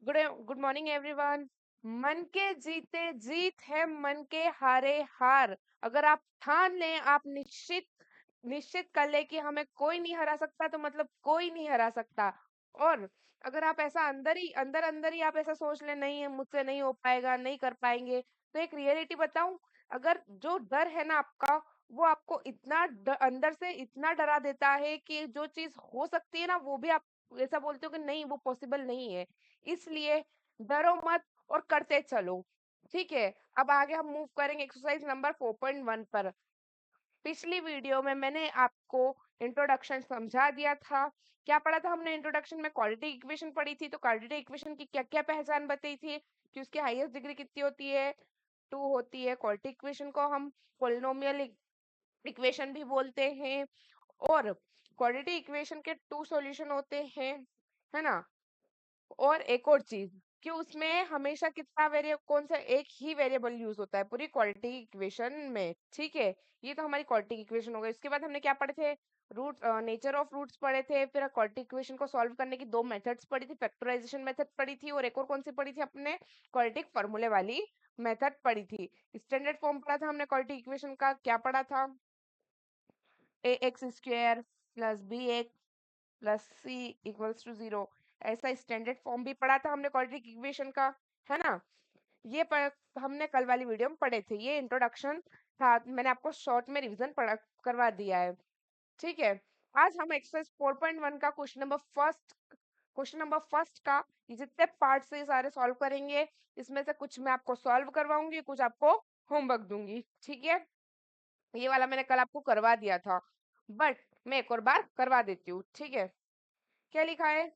Good good morning everyone. मन के जीते जीत है, मन के हारे हार। अगर आप ठान लें, आप निश्चित निश्चित कर ले कि हमें कोई नहीं हरा सकता, तो मतलब कोई नहीं हरा सकता। और अगर आप ऐसा अंदर ही आप ऐसा सोच ले, नहीं है मुझसे नहीं हो पाएगा, नहीं कर पाएंगे, तो एक रियलिटी बताऊं। अगर जो डर है ना आपका, वो आपको अंदर से इतना डरा देता है कि जो चीज हो सकती है ना, वो भी आप ऐसा बोलते हो कि नहीं, वो पॉसिबल नहीं है। इसलिए डरो मत और करते चलो। ठीक है। अब आगे हम मूव करेंगे एक्सरसाइज नंबर 4.1 पर। पिछली वीडियो में मैंने आपको इंट्रोडक्शन समझा दिया था। क्या पढ़ा था हमने इंट्रोडक्शन में? क्वाड्रेटिक इक्वेशन पढ़ी थी। तो क्वाड्रेटिक इक्वेशन की क्या क्या पहचान बताई थी कि उसकी हाईएस्ट डिग्री कितनी होती है? 2 होती है। क्वाड्रेटिक इक्वेशन को हम पोलिनोमियल इक्वेशन भी बोलते हैं। और क्वाड्रेटिक इक्वेशन के 2 सॉल्यूशन होते हैं, है ना। और एक और चीज कि उसमें हमेशा कितना वेरिएबल, कौन सा एक ही वेरिएबल यूज होता है पूरी क्वाड्रेटिक इक्वेशन में। ठीक है। ये तो हमारी क्वाड्रेटिक इक्वेशन हो गई। इसके बाद हमने क्या पढ़े थे? रूट, नेचर ऑफ रूट्स पढ़े थे। फिर क्वाड्रेटिक इक्वेशन को सॉल्व करने की दो मेथड्स पढ़ी थी। फैक्टराइजेशन मेथड पढ़ी थी, और एक और कौन सी पढ़ी थी अपने? क्वाड्रेटिक फॉर्मूले वाली मेथड पढ़ी थी। स्टैंडर्ड फॉर्म पढ़ा था हमने क्वाड्रेटिक इक्वेशन का। क्या पढ़ा था? A x square plus b x plus c equals to 0। ऐसा स्टैंडर्ड फॉर्म भी पढ़ा था हमने क्वाड्रेटिक इक्वेशन का, है ना। ये हमने कल वाली वीडियो में पढ़े थे। ये इंट्रोडक्शन था, मैंने आपको शॉर्ट में रिवीजन पढ़ा करवा दिया है। ठीक है। आज हम एक्सरसाइज 4.1 का क्वेश्चन नंबर फर्स्ट का ये जितने पार्ट से सारे सॉल्व करेंगे। इसमें से कुछ मैं आपको सॉल्व करवाऊंगी, कुछ आपको होमवर्क दूंगी। ठीक है। ये वाला मैंने कल आपको करवा दिया था, बट मैं एक और बार करवा देती हूँ। ठीक है। क्या लिखा है?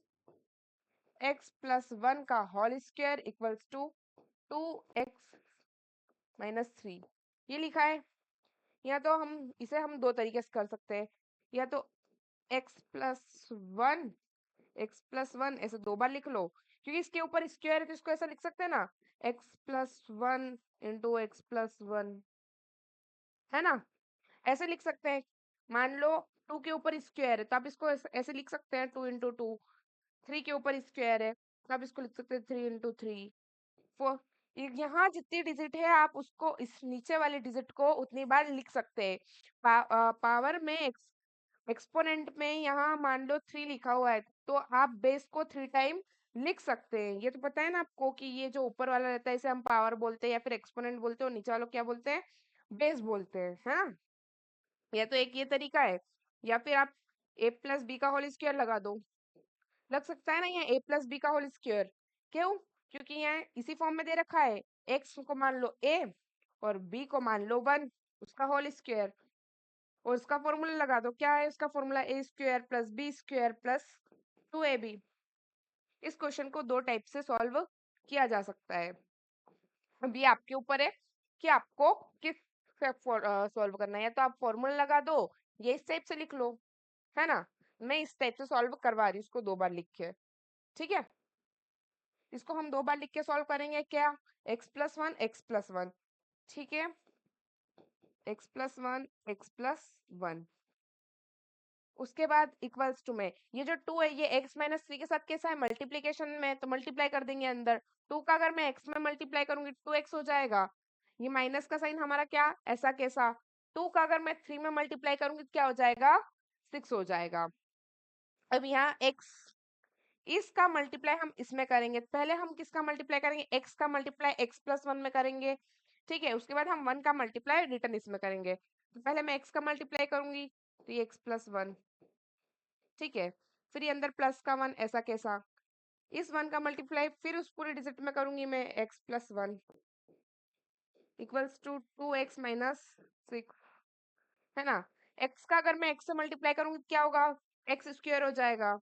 x+1 का whole square equals to 2x-3। ये लिखा है। या तो हम इसे हम दो तरीके से कर सकते हैं। या तो x+1 ऐसे दो बार लिख लो, क्योंकि इसके ऊपर स्क्वायर है तो इसको ऐसा लिख सकते हैं ना, x+1 × x+1, है ना। ऐसे लिख सकते हैं। मान लो 2 के ऊपर स्क्वायर है तो आप इसको ऐसे लिख सकते हैं, 2 × 2। 3 के ऊपर स्क्वायर है तो आप इसको लिख सकते हैं 3 × 3। फोर, यहाँ जितनी डिजिट है आप उसको इस नीचे वाले डिजिट को उतनी बार लिख सकते हैं। पावर में एक्सपोनेंट में यहाँ मान लो 3 लिखा हुआ है, तो आप बेस को 3 टाइम लिख सकते हैं। ये तो पता है ना आपको कि ये जो ऊपर वाला रहता है इसे हम पावर बोलते हैं, या फिर एक्सपोनेंट बोलते हैं, और नीचे वालों को क्या बोलते हैं? बेस बोलते हैं, है ना। या तो एक ये तरीका है, या फिर आप a+b का होल स्क्वायर लगा दो। लग सकता है ना यहाँ a+b का होल स्क्वायर। क्यों? क्योंकि यहाँ इसी फॉर्म में दे रखा है। x को मान लो a और b को मान लो 1, उसका होल स्क्वायर। और उसका फॉर्मूला लगा दो। क्या है उसका फॉर्मूला? a² + b² + 2ab। इस क्वेश्चन को दो टाइप से सॉल्व किया जा सकता है। अब ये आपके ऊपर है कि आपको किस सॉल्व करना है। या तो आप फॉर्मूला लगा दो, ये इस टाइप से लिख लो, है ना। मैं इस टाइप से सॉल्व करवा रही हूँ, इसको दो बार लिख के। ठीक है। इसको हम दो बार लिख के सॉल्व करेंगे। क्या? x+1 ठीक है। x+1 उसके बाद इक्वल्स टू में ये जो 2 है, ये x-3 के साथ कैसा है? मल्टीप्लीकेशन में, तो मल्टीप्लाई कर देंगे अंदर। 2 का अगर मैं x में मल्टीप्लाई करूंगी 2x हो जाएगा। ये माइनस का साइन हमारा क्या ऐसा कैसा? 2 का अगर मैं 3 में मल्टीप्लाई करूंगी तो क्या हो जाएगा? 6 हो जाएगा। अब यहाँ x, इसका मल्टीप्लाई हम इसमें करेंगे। पहले हम किसका मल्टीप्लाई करेंगे? x का मल्टीप्लाई x+1 में करेंगे। ठीक है। उसके बाद हम 1 का मल्टीप्लाई रिटर्न इसमें करेंगे। तो पहले मैं x का मल्टीप्लाई करूंगी, तो ये x+1। ठीक है। फिर ये अंदर प्लस का 1 ऐसा कैसा? इस 1 का मल्टीप्लाई फिर उस पूरे डिजिट में करूंगी मैं, x+1 इक्वल्स टू 2x-6, है ना। x का अगर मैं x से मल्टीप्लाई करूंगी तो क्या होगा? x² हो जाएगा।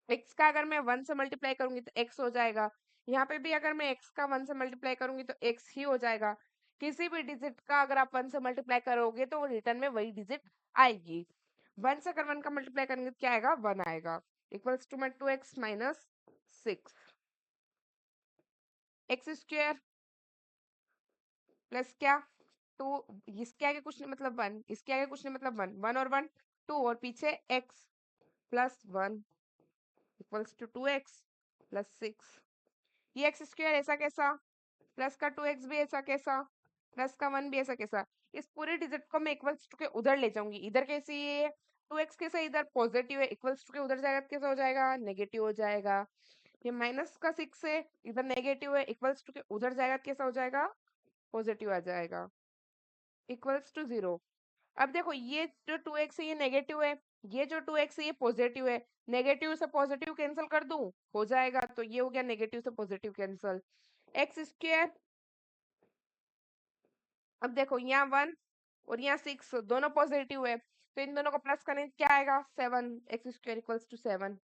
x का अगर मैं 1 से मल्टीप्लाई करूंगी तो x हो जाएगा। यहाँ पे भी अगर मैं x का 1 से मल्टीप्लाई करूंगी तो x ही हो जाएगा। किसी भी डिजिट का अगर आप 1 से मल्टीप्लाई करोगे तो रिटर्न में वही डिजिट आएगी। 1 से अगर 1 का मल्टीप्लाई करेंगे तो क्या आएगा? 1 आएगा। इक्वल्स टू में 2x-6 x² प्लस क्या? 2, इसके आगे कुछ नहीं मतलब 1, इसके आगे कुछ नहीं मतलब 1, 1 और 1 2, और पीछे x + 1 इक्वल्स टू 2x + 6। ये एक्स स्क्वायर ऐसा कैसा, प्लस का 2x भी ऐसा कैसा, प्लस का 1 भी ऐसा कैसा। इस पूरे डिजिट को मैं इक्वल्स टू के उधर ले जाऊंगी, इधर कैसे ये 2x कैसे इधर पॉजिटिव है, इक्वल्स टू के उधर जाएगा तो कैसा हो जाएगा, नेगेटिव हो जाएगा। ये माइनस का 6 है, इधर नेगेटिव है, इक्वल्स टू के उधर जाएगा तो कैसा हो जाएगा, पॉजिटिव आ जाएगा, इक्वल्स टू 0। अब देखो ये जो 2x है ये नेगेटिव है, ये जो 2x है ये पॉजिटिव है, नेगेटिव से पॉजिटिव कैंसिल कर दूं, हो जाएगा, तो ये हो गया नेगेटिव से पॉजिटिव कैंसिल, एक्स स्क्वायर। अब देखो यहाँ 1 और यहाँ 6 दोनों पॉजिटिव है, तो इन दोनों को प्लस करने से क्या आएगा, 7, एक्स स्क्वायर इक्वल्स टू 7।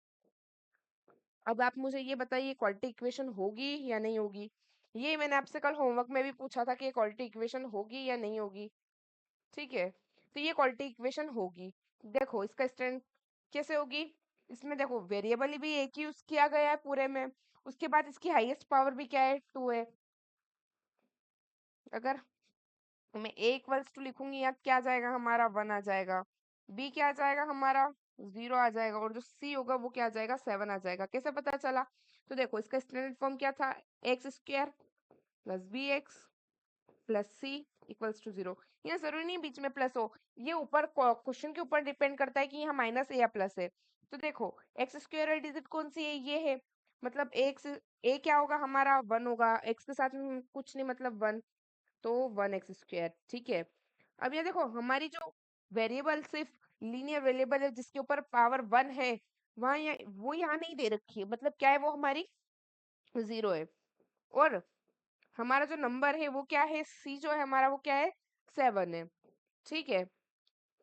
अब आप मुझे ये बताइए क्वाड्रेटिक इक्वेशन होगी या नहीं होगी। ये मैंने आपसे कल होमवर्क में भी पूछा था कि ये क्वाड्रेटिक इक्वेशन होगी या नहीं होगी। ठीक है, तो ये क्वाड्रेटिक इक्वेशन होगी। देखो इसका स्टैंड कैसे होगी, इसमें देखो वेरिएबल भी एक ही यूज किया गया है पूरे में, उसके बाद इसकी हाईएस्ट पावर भी क्या है, 2 है। अगर मैं ए इक्वल्स टू लिखूंगी यहाँ क्या आ जाएगा हमारा, 1 आ जाएगा, बी क्या आ जाएगा हमारा, 0 आ जाएगा, और जो सी होगा वो क्या आ जाएगा, 7 आ जाएगा। कैसे पता चला, तो देखो इसका स्टैंडर्ड फॉर्म क्या था, x square plus b x plus c equals to 0। यहाँ जरूरी नहीं बीच में प्लस हो, ये ऊपर क्वेश्चन के ऊपर डिपेंड करता है कि यहाँ माइनस है या प्लस है। तो देखो एक्स स्क्वायर डिजिट कौन सी है, ये है, मतलब एक्स, ए क्या होगा हमारा, 1 होगा, एक्स के साथ में कुछ नहीं मतलब 1, तो 1x स्क्वायर। ठीक है, अब ये देखो हमारी जो वेरिएबल सिर्फ लीनियर वेरिएबल है जिसके ऊपर पावर 1 है, वहां वो यहाँ नहीं दे रखी है, मतलब क्या है वो हमारी 0 है। और हमारा जो नंबर है वो क्या है, सी जो है हमारा वो क्या है, 7 है। ठीक है,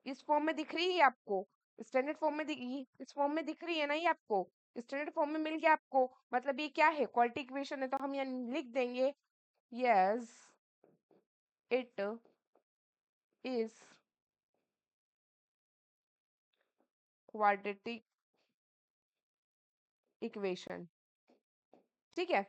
इस फॉर्म में दिख रही है आपको, स्टैंडर्ड फॉर्म में इस फॉर्म में दिख रही है ना ये आपको, स्टैंडर्ड फॉर्म में मिल गया आपको, मतलब ये क्या है, क्वाड्रेटिक इक्वेशन है, तो हम यहाँ लिख देंगे yes it is quadratic equation. ठीक है,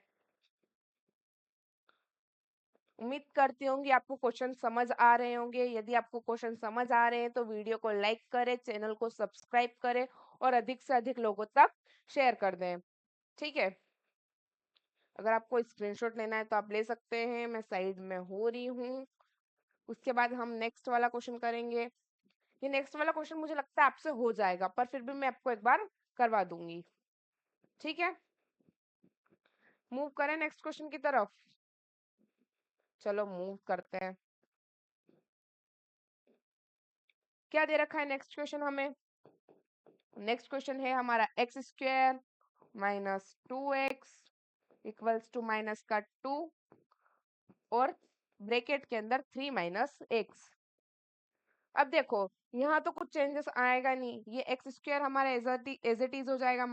उम्मीद करती होंगी आपको क्वेश्चन समझ आ रहे होंगे। यदि आपको क्वेश्चन समझ आ रहे हैं तो वीडियो को लाइक करें, चैनल को सब्सक्राइब करें और अधिक से अधिक लोगों तक शेयर कर दें। ठीक है, अगर आपको स्क्रीनशॉट लेना है तो आप ले सकते हैं, मैं साइड में हो रही हूँ। उसके बाद हम नेक्स्ट वाला क्वेश्चन करेंगे। ये नेक्स्ट वाला क्वेश्चन मुझे लगता है आपसे हो जाएगा, पर फिर भी मैं आपको एक बार करवा दूंगी। ठीक है, मूव करें नेक्स्ट क्वेश्चन की तरफ, चलो मूव करते हैं। क्या दे रखा है नेक्स्ट क्वेश्चन हमें, नेक्स्ट क्वेश्चन है हमारा x square minus 2x equals to minus का 2 और ब्रैकेट के अंदर 3 माइनस एक्स। अब देखो यहाँ तो कुछ चेंजेस आएगा नहीं, ये एक्स स्क्वायर हमारा एज इट इज हो जाएगा,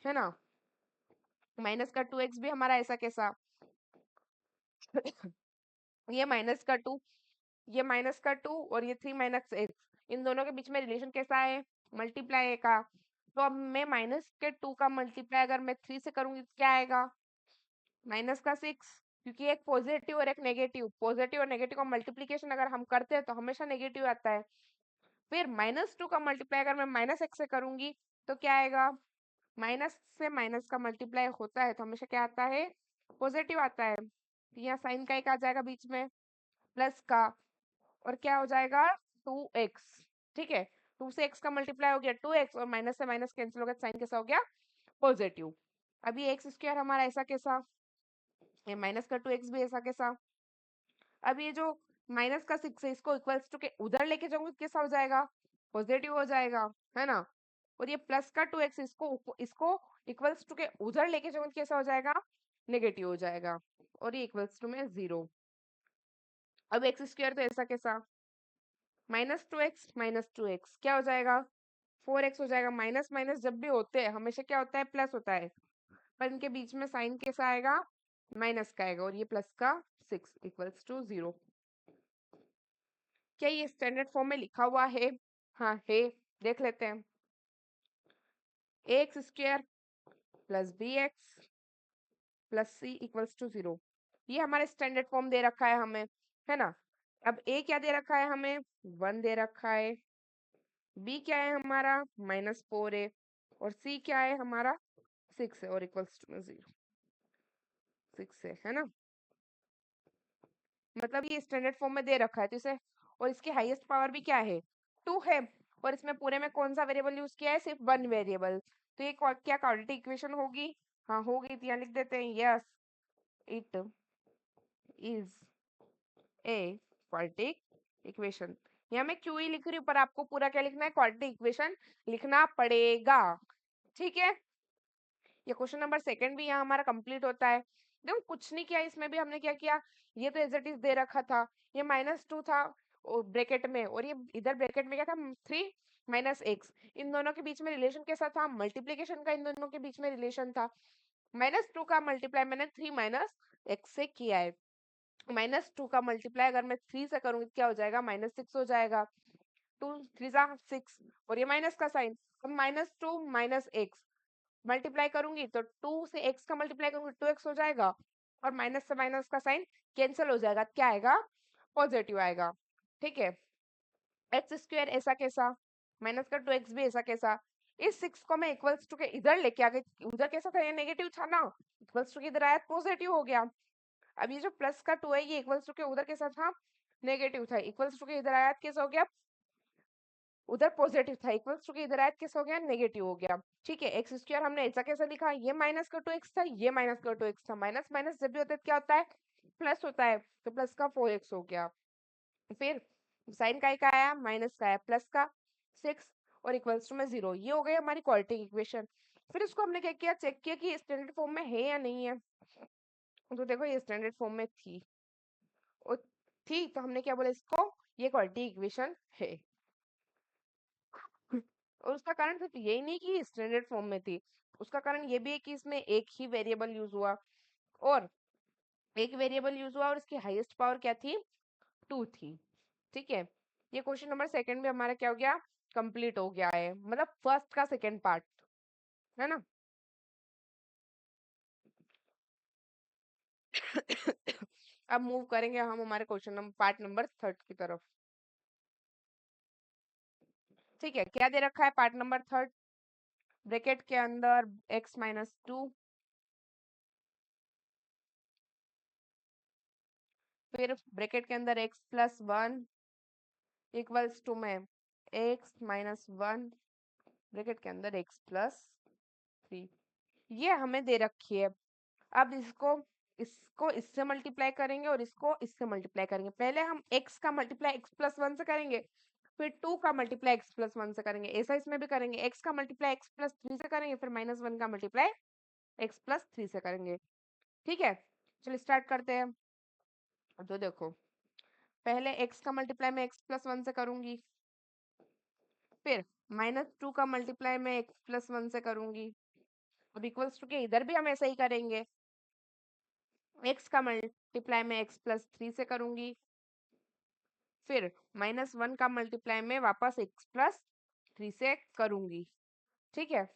है ना, माइनस का 2x भी हमारा ऐसा कैसा ये माइनस का 2, ये माइनस का 2 और ये 3 माइनस एक्स, इन दोनों के बीच में रिलेशन कैसा है, मल्टीप्लाई का। तो अब मैं माइनस के 2 का मल्टीप्लाई अगर मैं 3 से करूंगी तो क्या आएगा, माइनस का 6, क्योंकि एक पॉजिटिव और एक नेगेटिव, पॉजिटिव और नेगेटिव का मल्टीप्लीकेशन अगर हम करते हैं तो हमेशा नेगेटिव आता है। फिर माइनस 2 का मल्टीप्लाई अगर मैं माइनस एक्स से करूंगी तो क्या आएगा, माइनस से माइनस का मल्टीप्लाई होता है तो हमेशा क्या आता है, पॉजिटिव आता है। तो यहाँ साइन का एक आ जाएगा बीच में, प्लस का, और क्या हो जाएगा, 2x। ठीक है, 2 से x का मल्टीप्लाई हो गया 2x और माइनस से माइनस कैंसिल हो गया, साइन कैसा हो गया, पॉजिटिव। अभी एक्स स्क्वायर हमारा ऐसा कैसा, ये माइनस का 2x भी ऐसा कैसा। अब ये जो माइनस का 6 है इसको इक्वल्स टू के उधर लेके जाऊंगी तो कैसा हो जाएगा, पॉजिटिव हो जाएगा, है ना। और ये प्लस का 2x इसको इसको इक्वल्स टू के उधर लेके जाऊंगी तो कैसा हो जाएगा, नेगेटिव हो जाएगा, और ये इक्वल्स टू में 0। अब एक्स स्क्वायर तो ऐसा कैसा, -2x क्या हो जाएगा, 4x हो जाएगा। माइनस माइनस जब भी होते हैं हमेशा क्या होता है, प्लस होता है, पर इनके बीच में साइन कैसा आएगा, माइनस का आएगा, और ये प्लस का 6 इक्वल्स टू 0। क्या ये स्टैंडर्ड फॉर्म में लिखा हुआ है, हाँ है, देख लेते हैं। X square plus b x plus c equals to 0, ये हमारा स्टैंडर्ड फॉर्म दे रखा है हमें, है ना। अब ए क्या दे रखा है हमें, 1 दे रखा है, बी क्या है हमारा -4 है, और सी क्या है हमारा 6 है, और इक्वल्स टू 0। 6 से, है ना। मतलब ये स्टैंडर्ड फॉर्म में दे रखा है तो इसे, और इसकी हाईएस्ट पावर भी क्या है, 2 है। और इसमें पूरे में कौन सा वेरिएबल यूज किया है, सिर्फ वन वेरिएबल। तो ये क्या क्वाड्रेटिक इक्वेशन होगी, हाँ होगी, तो यहाँ लिख देते हैं yes it is a quadratic equation. यहाँ मैं क्यों ही लिख रही हूँ, पर आपको पूरा क्या लिखना है, क्वाड्रेटिक इक्वेशन लिखना पड़ेगा, ठीक है। ये क्वेश्चन नंबर सेकंड भी यहाँ हमारा कंप्लीट होता है। देखो कुछ नहीं किया इसमें भी, हमने क्या किया, ये तो एज इट इज दे रखा था, ये -2 था ब्रैकेट में, और ये इधर ब्रैकेट में क्या था, 3 -x। इन दोनों के बीच में रिलेशन कैसा था, मल्टीप्लीकेशन का इन दोनों के बीच में रिलेशन था। -2 का मल्टीप्लाई मैंने 3 x से किया है। -2 का मल्टीप्लाई अगर मैं 3 से करूंगी क्या हो जाएगा, -6 हो जाएगा। 2 3 जा 6, और ये माइनस का साइन, अब -2 -x मल्टीप्लाई करूंगी तो 2 से x का मल्टीप्लाई करूंगी 2x हो जाएगा, और माइनस से माइनस का साइन कैंसिल हो जाएगा, क्या आएगा, पॉजिटिव आएगा, ठीक है। एक्स स्क्वायर ऐसा कैसा, माइनस का 2x भी ऐसा कैसा। इस 6 को मैं इक्वल्स टू के इधर लेके आ गई, उधर कैसा था, ये नेगेटिव था ना, इक्वल्स टू के इधर आया पॉजिटिव हो गया। अब ये जो प्लस का 2 है, ये इक्वल्स टू के उधर कैसा था, नेगेटिव था, इक्वल्स टू के इधर आया कैसा हो गया, उधर पॉजिटिव था, इक्वल्स टू के इधर आया कैसा हो गया, नेगेटिव हो गया, ठीक है। एक्स स्क्वायर हमने ऐसा कैसा लिखा, ये माइनस का 2x था, ये माइनस का 2x था, माइनस माइनस जब भी होता है क्या होता है, प्लस होता है, तो प्लस का 4x हो गया। फिर साइन का आया, माइनस का आया, प्लस का 6, और इक्वल्स टू में 0, ये हो गई हमारी क्वाड्रेटिक इक्वेशन। फिर इसको हमने क्या किया, चेक किया कि स्टैंडर्ड फॉर्म में है या नहीं है, तो देखो ये स्टैंडर्ड फॉर्म में थी, और थी तो हमने क्या बोला इसको, ये क्वाड्रेटिक इक्वेशन है। और उसका कारण सिर्फ यही नहीं कि स्टैंडर्ड फॉर्म में थी, उसका कारण ये भी है कि इसमें एक ही वेरिएबल यूज हुआ, और एक वेरिएबल यूज हुआ, और इसकी हाईएस्ट पावर क्या थी, 2 थी, ठीक है। ये क्वेश्चन नंबर सेकंड में हमारा क्या हो गया, कंप्लीट हो गया है, मतलब फर्स्ट का सेकंड पार्ट, है ना। अब मूव करेंगे हम हमारे question number part number third की तरफ, ठीक है। क्या दे रखा है पार्ट नंबर थर्ड, ब्रैकेट के अंदर x-2, फिर ब्रैकेट के अंदर x+1 इक्वल्स टू में x-1 ब्रैकेट के अंदर x+3, ये हमें दे रखी है। अब इसको इसको इससे मल्टीप्लाई करेंगे और इसको इससे मल्टीप्लाई करेंगे। पहले हम x का मल्टीप्लाई x+1 से करेंगे, फिर 2 का मल्टीप्लाई x+1 से करेंगे, ऐसा इसमें भी करेंगे, x का मल्टीप्लाई x+3 से करेंगे, फिर -1 का मल्टीप्लाई x+3 से करेंगे, ठीक है। चलिए स्टार्ट करते हैं। तो देखो पहले x का मल्टीप्लाई मैं x+1 से करूंगी, फिर -2 का मल्टीप्लाई मैं x+1 से करूंगी, अब इक्वल्स टू के इधर भी हम ऐसा ही करेंगे, x का मल्टीप्लाई मैं x+3 से करूंगी, फिर -1 का मल्टीप्लाई में वापस x+3 से करूंगी, ठीक है।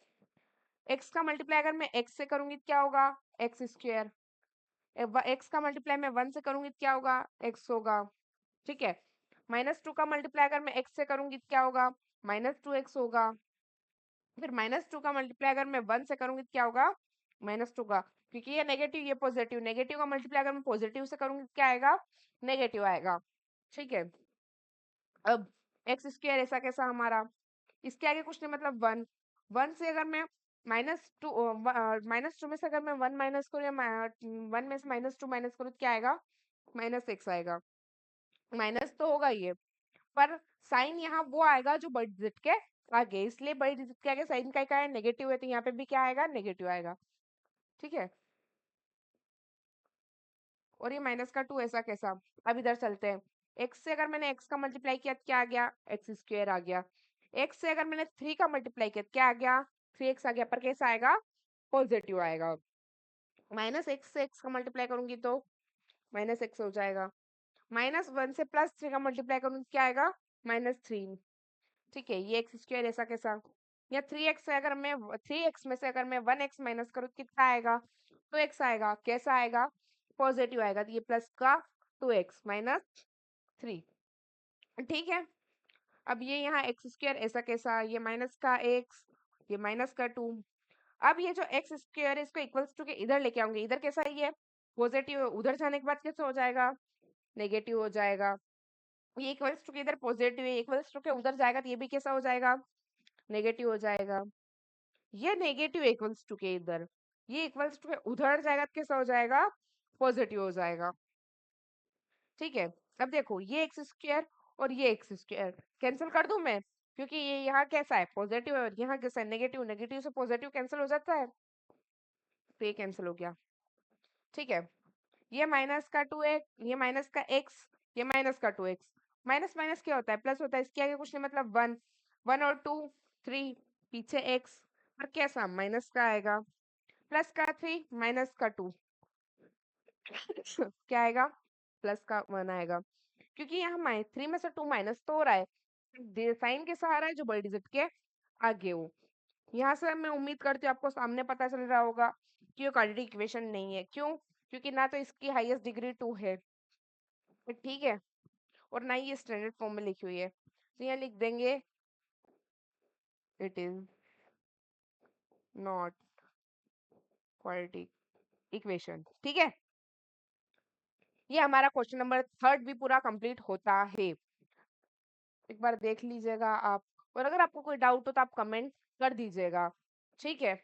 x का मल्टीप्लाई अगर मैं x से करूंगी तो क्या होगा, एक्स स्क्वायर, x का मल्टीप्लाई मैं 1 से करूंगी तो क्या होगा, x होगा, ठीक है। -2 का मल्टीप्लाई अगर मैं x से करूंगी तो क्या होगा, -2x होगा, फिर -2 का मल्टीप्लाई अगर मैं 1 से करूंगी तो क्या होगा, -2 का, क्योंकि ये नेगेटिव ये पॉजिटिव, नेगेटिव का मल्टीप्लाई अगर मैं पॉजिटिव से करूंगी तो क्या आएगा, नेगेटिव आएगा, ठीक है। अब एक्स स्क्वायर ऐसा कैसा हमारा, इसके आगे कुछ नहीं, मतलब 1, 1 से अगर मैं -2 में से अगर मैं 1 माइनस करूँ, या 1 में से -2 माइनस करूँ तो क्या आएगा, -x आएगा, माइनस तो होगा ये, पर साइन यहाँ वो आएगा जो बड़ी डिजिट के आगे, इसलिए बड़ी डिजिट के आगे साइन का है, नेगेटिव है, तो यहाँ पे भी क्या आएगा, नेगेटिव आएगा, ठीक है। और ये -2 ऐसा कैसा, अब इधर चलते हैं। x से अगर मैंने x का मल्टीप्लाई किया तो क्या आ गया, एक्स स्क्वायर आ गया। x से अगर मैंने 3 का मल्टीप्लाई किया तो क्या आ गया, 3x आ गया, पर कैसा आएगा, पॉजिटिव आएगा। -x से x का मल्टीप्लाई करूंगी तो -x हो जाएगा, -1 से +3 का मल्टीप्लाई करूंगी तो क्या आएगा, -3, ठीक है। ये एक्स स्क्वायर ऐसा कैसा, या 3x से अगर मैं 3x में से अगर मैं 1x माइनस करूँ तो कितना आएगा, 2x आएगा, कैसा आएगा, पॉजिटिव आएगा, तो ये प्लस का 2x -3, ठीक है। अब ये यहाँ एक्स स्क्वायर ऐसा कैसा, ये माइनस का x, ये माइनस का 2, अब ये जो एक्स स्क्वायर है इसको इक्वल्स टू के इधर लेके आऊंगे, इधर कैसा है ये पॉजिटिव उधर जाने के बाद कैसे हो जाएगा, नेगेटिव हो जाएगा। ये इक्वल्स टू के इधर पॉजिटिव है, इक्वल्स टू के उधर जाएगा तो ये भी कैसा हो जाएगा, नेगेटिव हो जाएगा। ये नेगेटिव इक्वल्स टू के इधर, ये इक्वल्स टू के उधर जाएगा तो कैसा हो जाएगा, पॉजिटिव हो जाएगा। ठीक है, अब देखो ये एक्स स्क्वायर और ये एक्स स्क्वायर कैंसिल कर दूं मैं, क्योंकि ये यहाँ कैसा है, पॉजिटिव है, और यहाँ कैसा है, नेगेटिव, नेगेटिव से पॉजिटिव कैंसिल हो जाता है, तो ये कैंसिल हो गया। ठीक है, ये माइनस का 2x, ये माइनस का x, ये माइनस का 2x, माइनस माइनस क्या होता है, प्लस होता है, इसके आगे कुछ नहीं, मतलब 1, 1 और 2 3, पीछे x, और कैसा माइनस का आएगा, प्लस का 3 माइनस का 2 क्या आएगा, प्लस का 1 आएगा, क्योंकि यहाँ 3 में से 2 माइनस तो हो रहा है, साइन के सहारा है जो बड़ी डिजिट के आगे हो। यहाँ से मैं उम्मीद करती हूँ आपको सामने पता चल रहा होगा कि ये क्वाड्रेटिक इक्वेशन नहीं है। क्यों, क्योंकि ना तो इसकी हाईएस्ट डिग्री 2 है, ठीक है, और ना ही ये स्टैंडर्ड फॉर्म में लिखी हुई है, तो यहाँ लिख देंगे it is not quadratic equation. ठीक है, ये हमारा क्वेश्चन नंबर 3 भी पूरा कंप्लीट होता है। एक बार देख लीजिएगा आप, और अगर आपको कोई डाउट हो तो आप कमेंट कर दीजिएगा। ठीक है,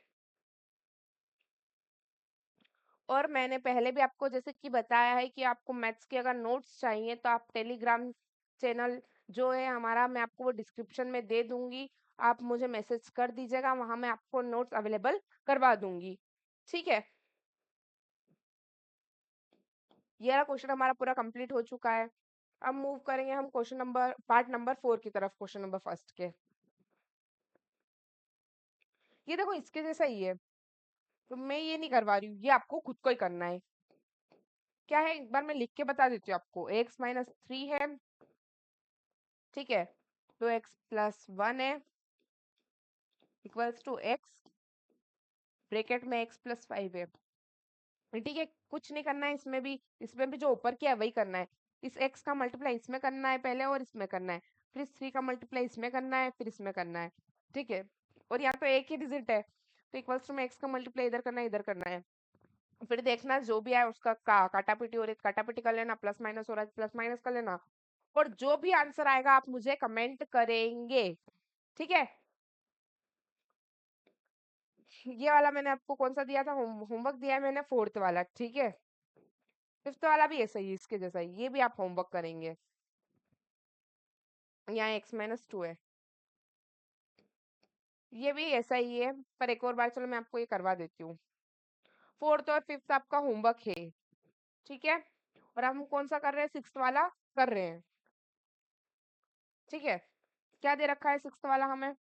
और मैंने पहले भी आपको जैसे कि बताया है कि आपको मैथ्स के अगर नोट्स चाहिए तो आप टेलीग्राम चैनल जो है हमारा, मैं आपको वो डिस्क्रिप्शन में दे दूंगी, आप मुझे मैसेज कर दीजिएगा, वहां मैं आपको नोट्स अवेलेबल करवा दूंगी। ठीक है, ये वाला क्वेश्चन हमारा पूरा कंप्लीट हो चुका है। अब मूव करेंगे हम क्वेश्चन नंबर पार्ट नंबर 4 की तरफ, क्वेश्चन नंबर फर्स्ट के। ये देखो इसके जैसा ही है, तो मैं ये नहीं करवा रही हूँ, ये आपको खुद को ही करना है। क्या है, एक बार मैं लिख के बता देती हूँ आपको, x-3 है, ठीक है, तो x+1 है, इक्वल्स टू x, ब्रैकेट में x+5 है। ठीक है, कुछ नहीं करना है इसमें भी, इसमें भी जो ऊपर किया है वही करना है। इस x का मल्टीप्लाई इसमें करना है पहले, और इसमें करना है, फिर इस 3 का मल्टीप्लाई इसमें करना है, फिर इसमें करना है। ठीक है, और यहाँ तो एक ही डिजिट है, तो इक्वल्स टू में x का मल्टीप्लाई इधर करना है, इधर करना है, फिर देखना जो भी आए उसका काटापीटी हो रही है, काटापीटी कर लेना, प्लस माइनस हो रहा है प्लस माइनस कर लेना, और जो भी आंसर आएगा आप मुझे कमेंट करेंगे। ठीक है, ये वाला मैंने आपको कौन सा दिया था, होमवर्क दिया है मैंने, 4th वाला। ठीक है, 5th वाला भी ऐसा ही है, इसके जैसा ही, ये भी आप होमवर्क करेंगे। यहाँ x-2 है, ये भी ऐसा ही है, पर एक और बार चलो मैं आपको ये करवा देती हूँ। 4th और 5th आपका होमवर्क है। ठीक है, और हम कौन सा कर रहे हैं, 6th वाला कर रहे हैं। ठीक है, क्या दे रखा है 6th वाला हमें,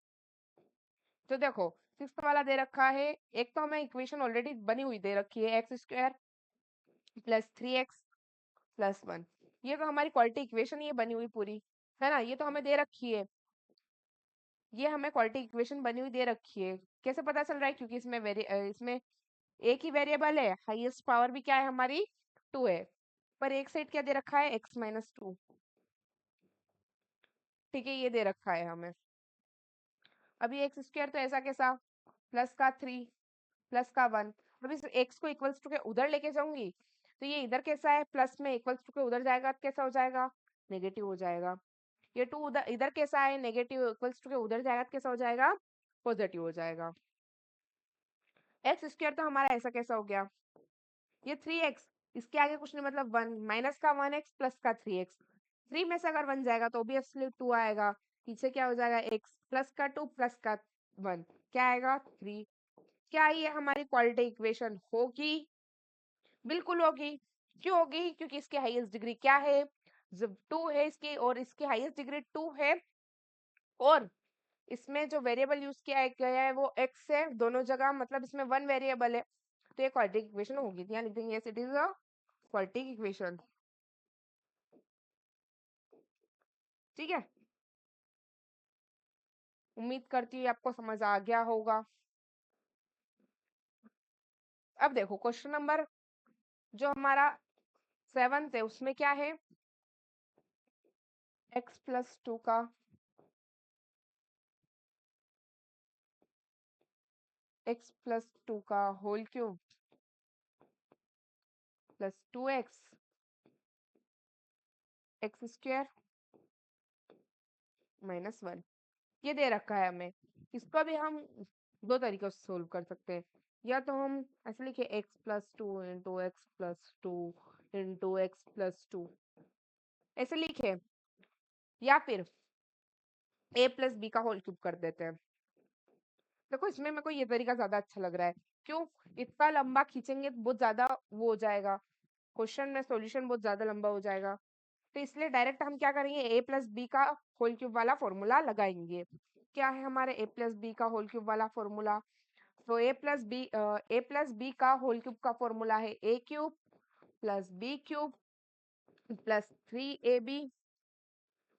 तो देखो 6th वाला दे रखा है, एक तो हमें इक्वेशन ऑलरेडी बनी हुई दे रखी है, x² + 3x + 1, ये तो हमारी क्वालिटी इक्वेशन ही है बनी हुई पूरी, है ना, ये तो हमें दे रखी है, ये हमें क्वालिटी इक्वेशन बनी हुई दे रखी है। कैसे पता चल रहा है, क्योंकि इसमें एक ही वेरिएबल है, हाईएस्ट पावर भी क्या है हमारी 2 है, पर एक साइड क्या दे रखा है, x-2। ठीक है, ये दे रखा है हमें। अभी x² तो ऐसा कैसा, प्लस का 3 प्लस का 1, अब इस x को इक्वल्स टू के उधर लेके जाऊंगी, तो ये इधर कैसा है, प्लस में इक्वल्स टू के उधर जाएगा तो कैसा हो जाएगा, नेगेटिव हो जाएगा। ये 2 उधर इधर कैसा है, नेगेटिव, इक्वल्स टू के उधर जाएगा तो कैसा हो जाएगा, पॉजिटिव हो जाएगा। x² तो हमारा ऐसा कैसा हो गया, ये 3x, इसके आगे कुछ नहीं, मतलब 1, माइनस का 1x प्लस का 3x, 3 में से अगर 1 जाएगा तो ऑब्वियसली 2 आएगा, पीछे क्या हो जाएगा, x प्लस का 2 प्लस का 1, क्या आएगा, 3। क्या ये हमारी क्वालिटी इक्वेशन होगी, बिल्कुल होगी। क्यों होगी, क्योंकि इसकी हाईएस्ट डिग्री क्या है, जब 2 है इसकी, और इसकी हाईएस्ट डिग्री 2 है, और इसमें जो वेरिएबल यूज किया गया है वो x है दोनों जगह, मतलब इसमें 1 वेरिएबल है, तो ये क्वाड्रेटिक इक्वेशन होगी, यहाँ लिख देंगे it is a quadratic equation. ठीक है, उम्मीद करती हूँ आपको समझ आ गया होगा। अब देखो क्वेश्चन नंबर जो हमारा 7th है, उसमें क्या है, x+2 का x+2 का whole cube plus 2x x square -1 ये दे रखा है हमें। इसको भी हम दो तरीकों से सोल्व कर सकते हैं। या तो हम ऐसे लिखे x+2 × x+2 × x+2 ऐसे लिखे, या फिर a+b का होल क्यूब कर देते हैं। देखो इसमें मेरे को ये तरीका ज्यादा अच्छा लग रहा है। क्यों? इतना लंबा खींचेंगे तो बहुत ज्यादा वो हो जाएगा, क्वेश्चन में सॉल्यूशन बहुत ज्यादा लंबा हो जाएगा। तो इसलिए डायरेक्ट हम क्या करेंगे, a+b का होल क्यूब वाला फॉर्मूला लगाएंगे। क्या है हमारे a+b का होल क्यूब वाला फॉर्मूला? तो a+b का होल क्यूब का फॉर्मूला है a³ + b³ + 3ab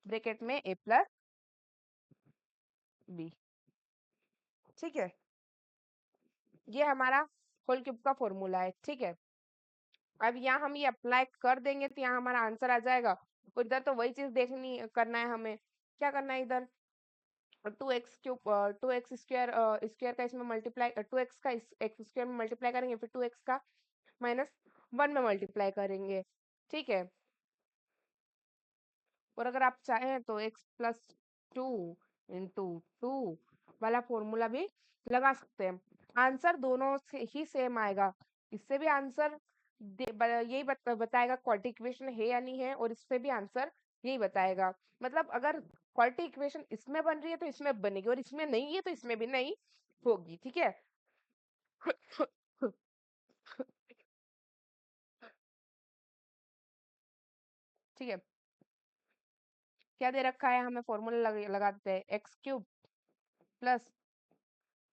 ब्रैकेट में a+b। ठीक है, ये हमारा होल क्यूब का फॉर्मूला है। ठीक है, अब यहाँ हम ये अप्लाई कर देंगे तो यहाँ हमारा आंसर आ जाएगा। और इधर तो वही चीज देखनी करना है हमें। क्या करना है इधर, 2x³ 2x² स्क्वायर का इसमें मल्टीप्लाई, 2x का इस x² में मल्टीप्लाई करेंगे, फिर 2x का -1 में मल्टीप्लाई करेंगे। ठीक है, और अगर आप चाहें तो x+2 × 2 वाला फॉर्मूला भी लगा सकते हैं। आंसर दोनों से ही सेम आएगा। इससे भी आंसर यही बताएगा क्वाड्रेटिक इक्वेशन है या नहीं है, और इससे भी आंसर यही बताएगा। मतलब अगर क्वाड्रेटिक इक्वेशन इसमें बन रही है तो इसमें बनेगी, और इसमें नहीं है तो इसमें भी नहीं होगी। ठीक है। ठीक है, क्या दे रखा है हमें, फॉर्मूला लगा देते हैं। x³ +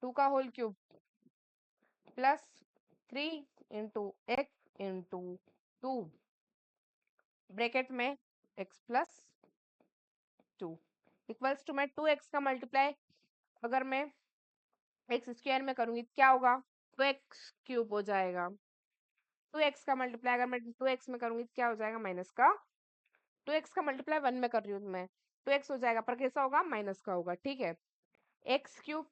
2 का होल क्यूब +3 × x × 2 ब्रैकेट में x+2 इक्वल्स टू, मैं 2x का मल्टीप्लाई अगर मैं x² में करूंगी तो क्या होगा, 2x³ हो जाएगा। 2x का मल्टीप्लाई अगर मैं 2x में करूंगी तो क्या हो जाएगा, माइनस का 2x का मल्टीप्लाई 1 में कर रही हूँ मैं, 2x हो जाएगा, पर कैसा होगा, माइनस का होगा। ठीक है, x³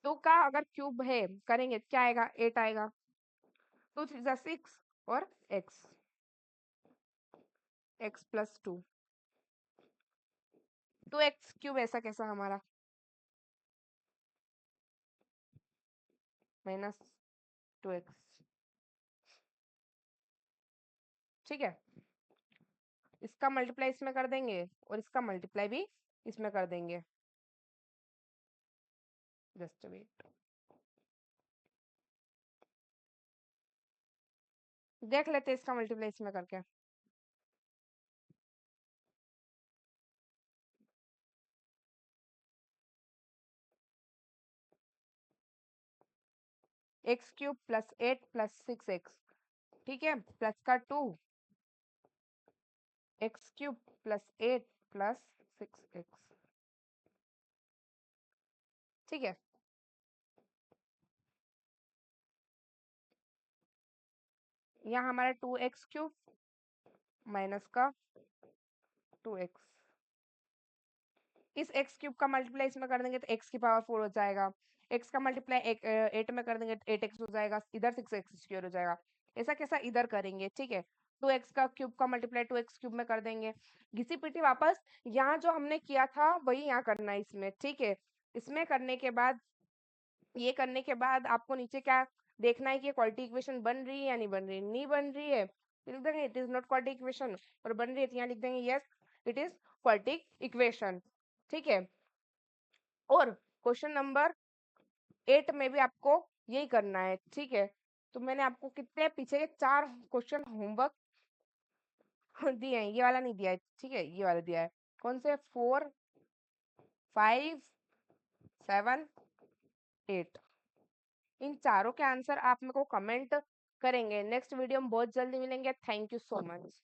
2 का अगर क्यूब है करेंगे तो क्या आएगा, 8 आएगा। 2 3 जा 6 और x+2 2x³ ऐसा कैसा हमारा, -2x। ठीक है, इसका मल्टीप्लाई इसमें कर देंगे और इसका मल्टीप्लाई भी इसमें कर देंगे। जस्ट वेट, देख लेते हैं इसका मल्टीप्लाई इसमें करके। x³ + 8 + 6x, ठीक है, प्लस का 2 x³ + 8 + 6x। ठीक है, यहाँ हमारा 2x³ माइनस का 2x, इस x³ का मल्टीप्लाई इसमें कर देंगे तो x की पावर 4 हो जाएगा। x का मल्टीप्लाई 8 में कर देंगे तो 8x हो जाएगा, इधर 6x² हो जाएगा। ऐसा कैसा इधर करेंगे। ठीक है, 2x का क्यूब का मल्टीप्लाई 2x³ में कर देंगे। घिसी पिटी वापस यहाँ जो हमने किया था वही यहाँ करना है इसमें। ठीक है, इसमें करने के बाद, ये करने के बाद आपको नीचे क्या देखना है कि क्वाड्रेटिक इक्वेशन बन रही है या नहीं बन रही है। नहीं बन रही है तो लिख देंगे it is not quadratic equation, और बन रही है तो यहाँ लिख देंगे yes it is quadratic equation. ठीक है, और क्वेश्चन नंबर 8 में भी आपको यही करना है। ठीक है, तो मैंने आपको कितने पीछे के 4 क्वेश्चन होमवर्क दिए हैं, ये वाला नहीं दिया है। ठीक है, ये वाला दिया है। कौन से, 4 5 7 8, इन चारों के आंसर आप मेरे को कमेंट करेंगे। नेक्स्ट वीडियो में बहुत जल्दी मिलेंगे। Thank you so much.